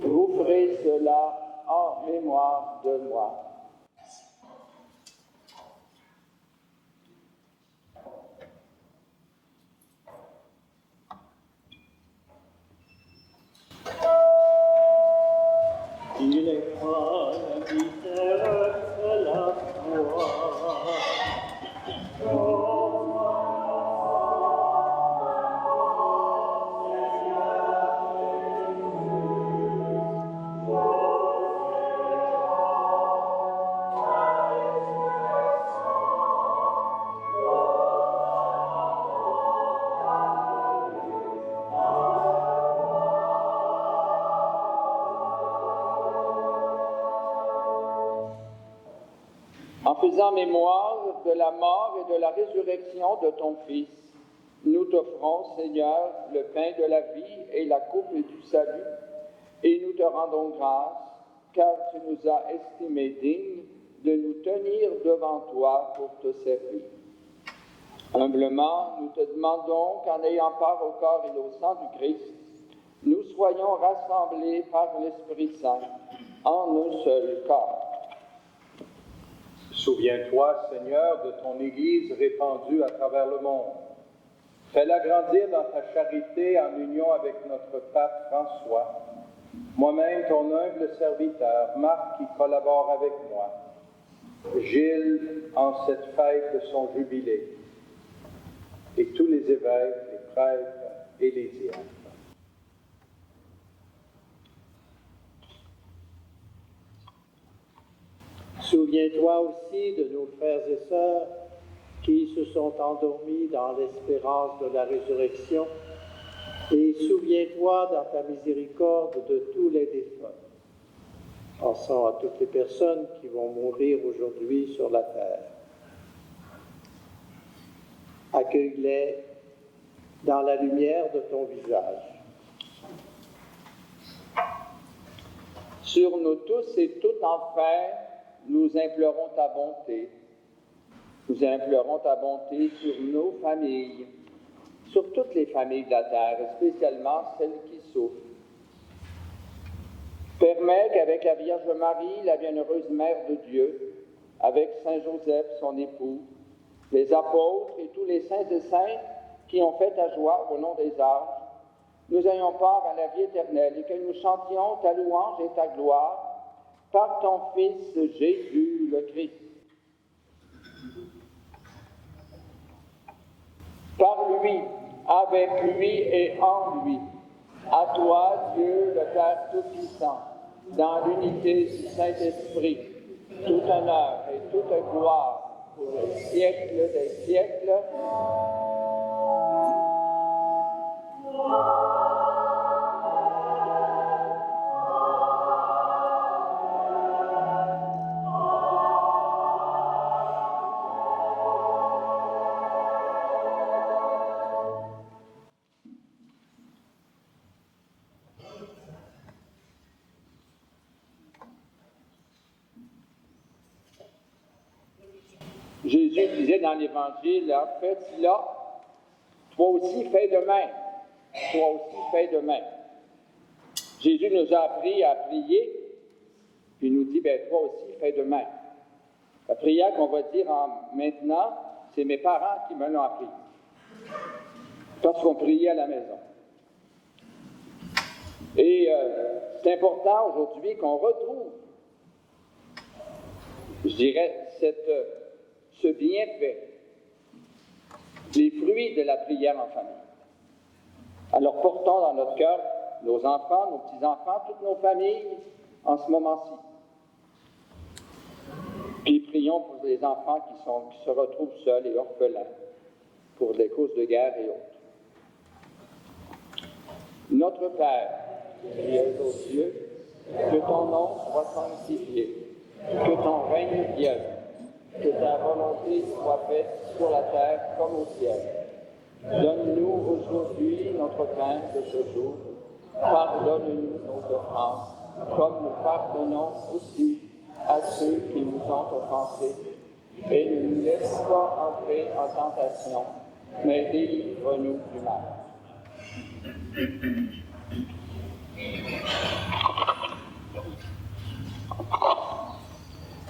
Vous ferez cela en mémoire de moi. »
Il est quoi la misère de la foi?
En faisant mémoire de la mort et de la résurrection de ton Fils, nous t'offrons, Seigneur, le pain de la vie et la coupe du salut, et nous te rendons grâce, car tu nous as estimés dignes de nous tenir devant toi pour te servir. Humblement, nous te demandons qu'en ayant part au corps et au sang du Christ, nous soyons rassemblés par l'Esprit Saint en un seul corps.
Souviens-toi, Seigneur, de ton Église répandue à travers le monde. Fais-la grandir dans ta charité en union avec notre pape François, moi-même ton humble serviteur, Marc qui collabore avec moi, Gilles en cette fête de son jubilé, et tous les évêques, les prêtres et les diacres.
Souviens-toi aussi de nos frères et sœurs qui se sont endormis dans l'espérance de la résurrection, et souviens-toi dans ta miséricorde de tous les défunts. Pensons à toutes les personnes qui vont mourir aujourd'hui sur la terre. Accueille-les dans la lumière de ton visage.
Sur nous tous et toutes enfin, nous implorons ta bonté. Nous implorons ta bonté sur nos familles, sur toutes les familles de la terre, spécialement celles qui souffrent. Permets qu'avec la Vierge Marie, la bienheureuse Mère de Dieu, avec Saint Joseph, son époux, les apôtres et tous les saints et saintes qui ont fait ta joie au long des âges, nous ayons part à la vie éternelle et que nous chantions ta louange et ta gloire par ton Fils Jésus le Christ. Par lui, avec lui et en lui, à toi, Dieu, le Père Tout-Puissant, dans l'unité du Saint-Esprit, tout honneur et toute gloire pour les siècles des siècles. Jésus disait dans l'Évangile, en fait, là, toi aussi fais de même. Toi aussi fais de même. Jésus nous a appris à prier, puis il nous dit, ben toi aussi fais de même. La prière qu'on va dire maintenant, c'est mes parents qui me l'ont appris. Lorsqu'on priait à la maison. Et c'est important aujourd'hui qu'on retrouve, je dirais, ce bienfait, les fruits de la prière en famille. Alors portons dans notre cœur nos enfants, nos petits-enfants, toutes nos familles en ce moment-ci. Puis prions pour les enfants qui se retrouvent seuls et orphelins pour des causes de guerre et autres. Notre Père, qui es aux cieux, que ton nom soit sanctifié, que ton règne vienne, que ta volonté soit faite sur la terre comme au ciel. Donne-nous aujourd'hui notre pain de ce jour. Pardonne-nous nos offenses, comme nous pardonnons aussi à ceux qui nous ont offensés. Et ne nous laisse pas entrer en tentation, mais délivre-nous du mal.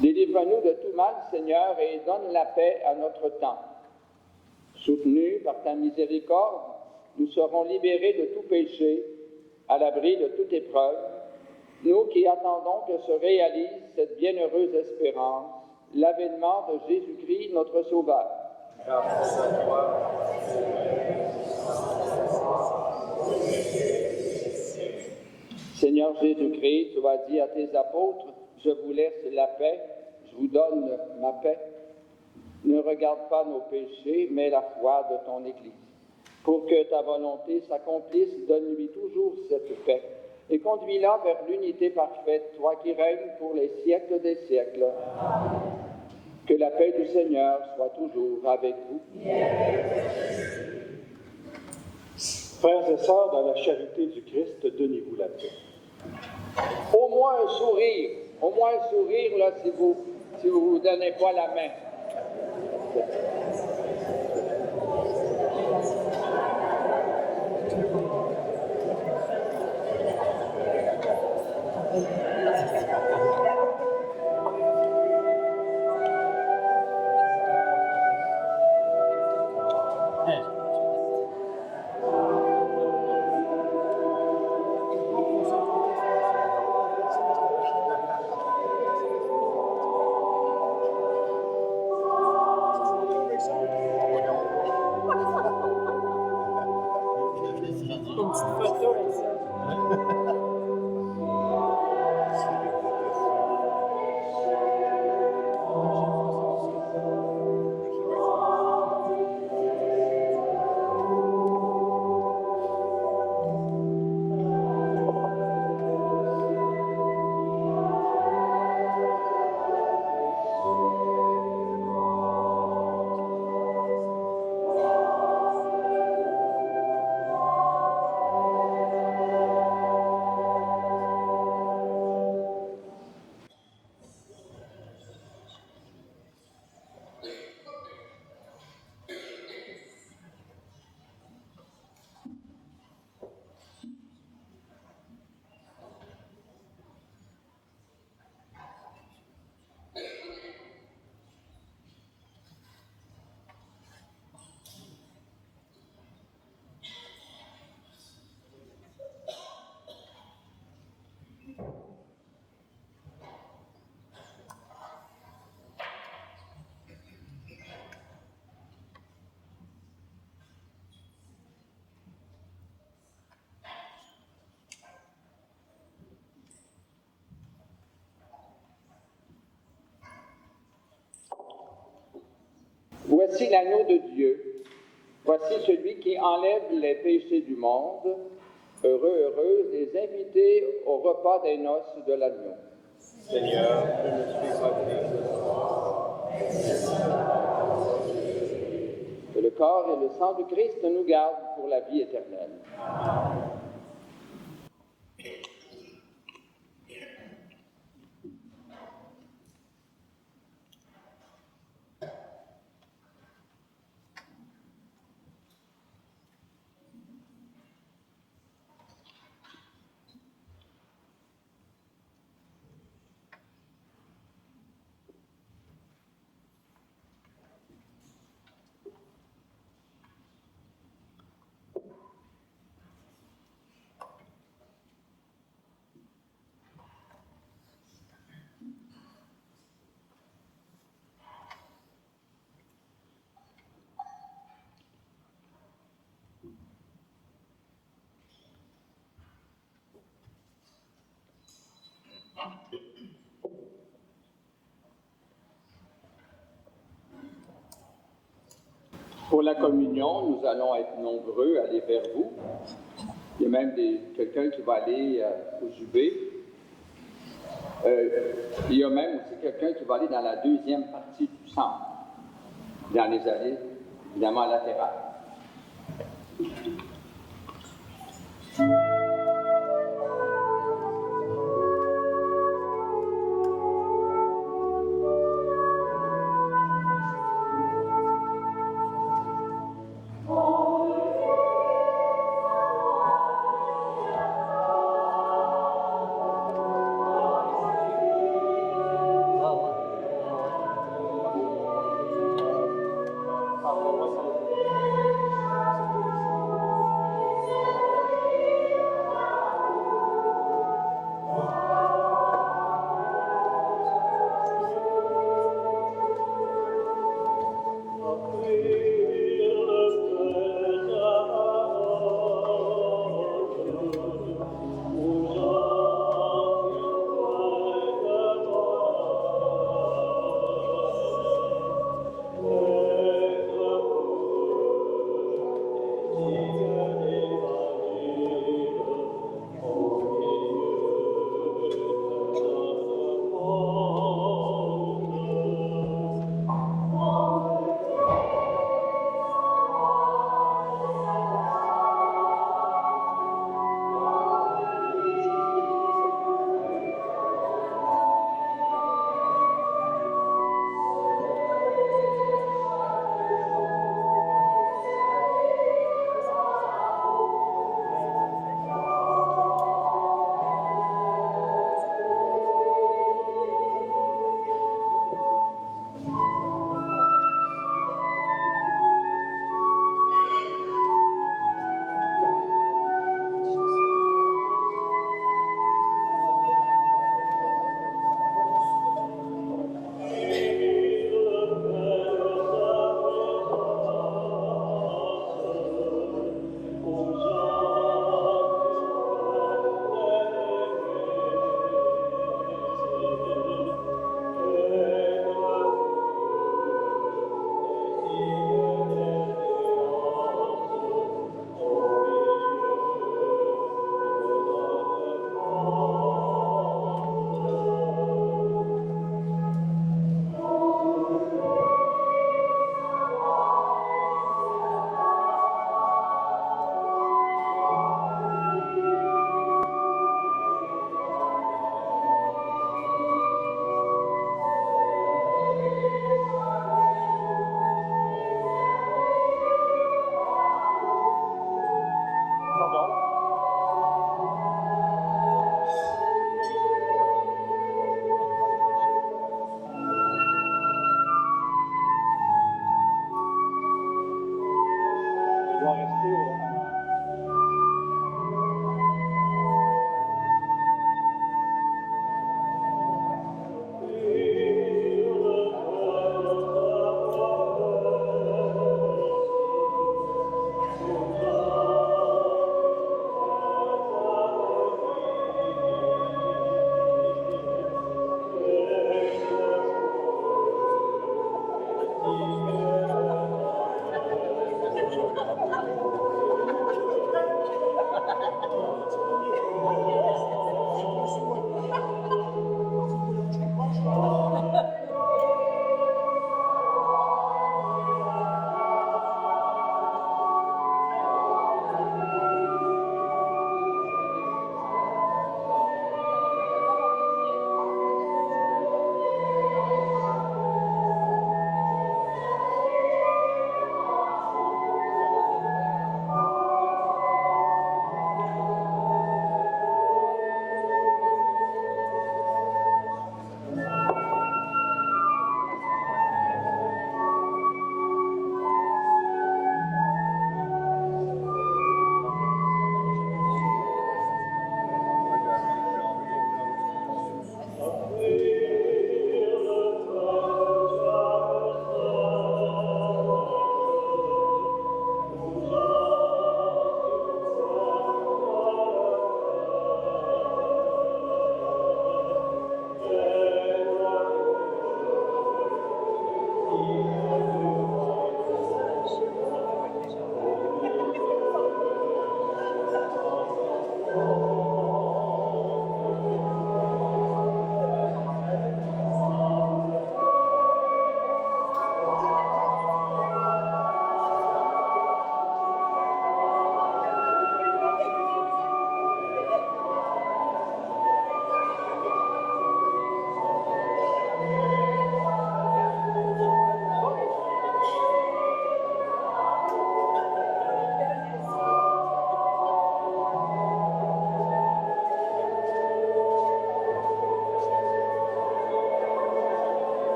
Délivre-nous de tout mal, Seigneur, et donne la paix à notre temps. Soutenus par ta miséricorde, nous serons libérés de tout péché, à l'abri de toute épreuve, nous qui attendons que se réalise cette bienheureuse espérance, l'avènement de Jésus-Christ, notre Sauveur. Grâce à toi. Seigneur Jésus-Christ, tu as dit à tes apôtres, je vous laisse la paix, je vous donne ma paix. Ne regarde pas nos péchés, mais la foi de ton Église. Pour que ta volonté s'accomplisse, donne-lui toujours cette paix et conduis-la vers l'unité parfaite, toi qui règnes pour les siècles des siècles. Que la paix du Seigneur soit toujours avec vous.
Frères et sœurs, dans la charité du Christ, donnez-vous la paix.
Au moins un sourire là, si vous vous donnez pas la main. Voici l'agneau de Dieu. Voici celui qui enlève les péchés du monde. Heureux, heureux, les invités au repas des noces de l'agneau.
Seigneur, je ne suis pas digne.
Que le corps et le sang du Christ nous gardent pour la vie éternelle. Pour la communion, nous allons être nombreux à aller vers vous. Il y a même quelqu'un qui va aller au jubé. Il y a même aussi quelqu'un qui va aller dans la deuxième partie du centre, dans les allées, évidemment, latérales.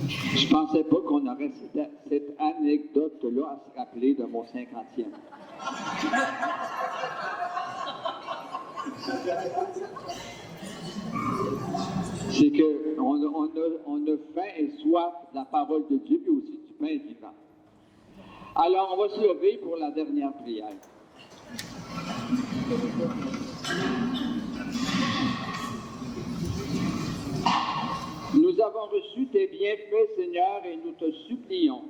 Je ne pensais pas qu'on aurait cette anecdote-là à se rappeler de mon 50e. C'est qu'on a faim et soif de la parole de Dieu, puis aussi du pain vivant. Alors, on va se lever pour la dernière prière. Nous avons reçu tes bienfaits, Seigneur, et nous te supplions,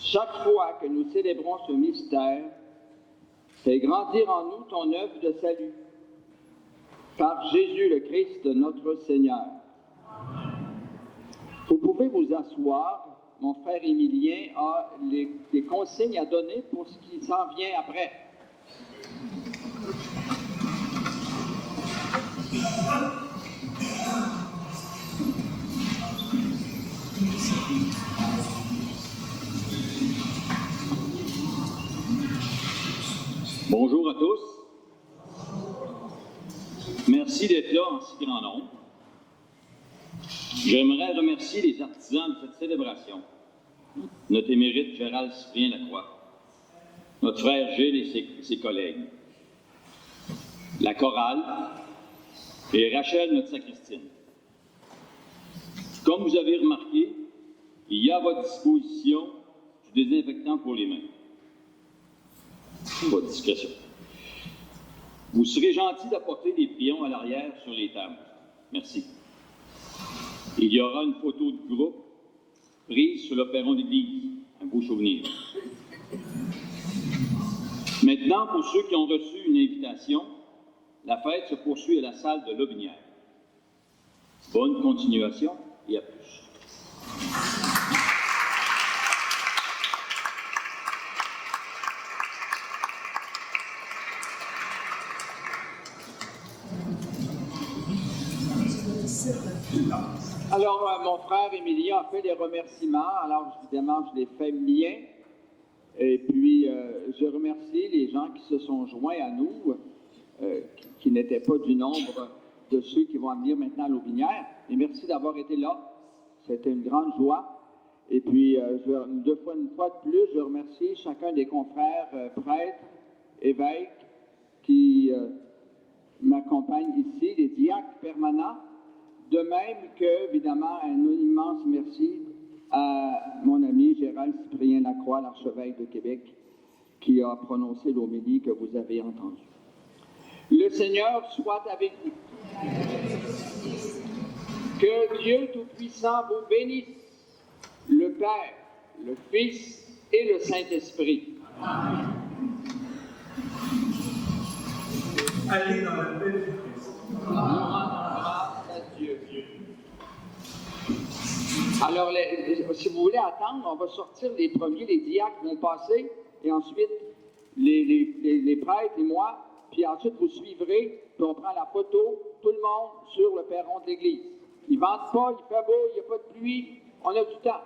chaque fois que nous célébrons ce mystère, fais grandir en nous ton œuvre de salut. Par Jésus le Christ, notre Seigneur. Vous pouvez vous asseoir. Mon frère Émilien a des consignes à donner pour ce qui s'en vient après.
Bonjour à tous. Merci d'être là en si grand nombre. J'aimerais remercier les artisans de cette célébration. Notre émérite Gérald Cyprien Lacroix, notre frère Gilles et ses collègues, la chorale et Rachel, notre sacristine. Comme vous avez remarqué, il y a à votre disposition du désinfectant pour les mains. Votre discrétion. Vous serez gentil d'apporter des prions à l'arrière sur les tables. Merci. Il y aura une photo de groupe prise sur le perron d'église. Un beau souvenir. Maintenant, pour ceux qui ont reçu une invitation, la fête se poursuit à la salle de l'Aubinière. Bonne continuation et à plus.
Alors, mon frère Émilien a fait des remerciements. Alors, évidemment, je les fais miens. Et puis, je remercie les gens qui se sont joints à nous, qui n'étaient pas du nombre de ceux qui vont venir maintenant à l'Aubinière. Et merci d'avoir été là. C'était une grande joie. Et puis, une fois de plus, je remercie chacun des confrères prêtres, évêques, qui m'accompagnent ici, les diacres permanents. De même que, évidemment, un immense merci à mon ami Gérald Cyprien Lacroix, l'archevêque de Québec, qui a prononcé l'homélie que vous avez entendue. Le Seigneur soit avec vous. Que Dieu Tout-Puissant vous bénisse, le Père, le Fils et le Saint-Esprit. Amen.
Allez dans la paix du Christ.
Dieu. Alors, si vous voulez attendre, on va sortir les premiers, les diacres vont passer, et ensuite les prêtres et moi, puis ensuite vous suivrez, puis on prend la photo, tout le monde sur le perron de l'église. Il ne vente pas, il fait beau, il n'y a pas de pluie, on a du temps.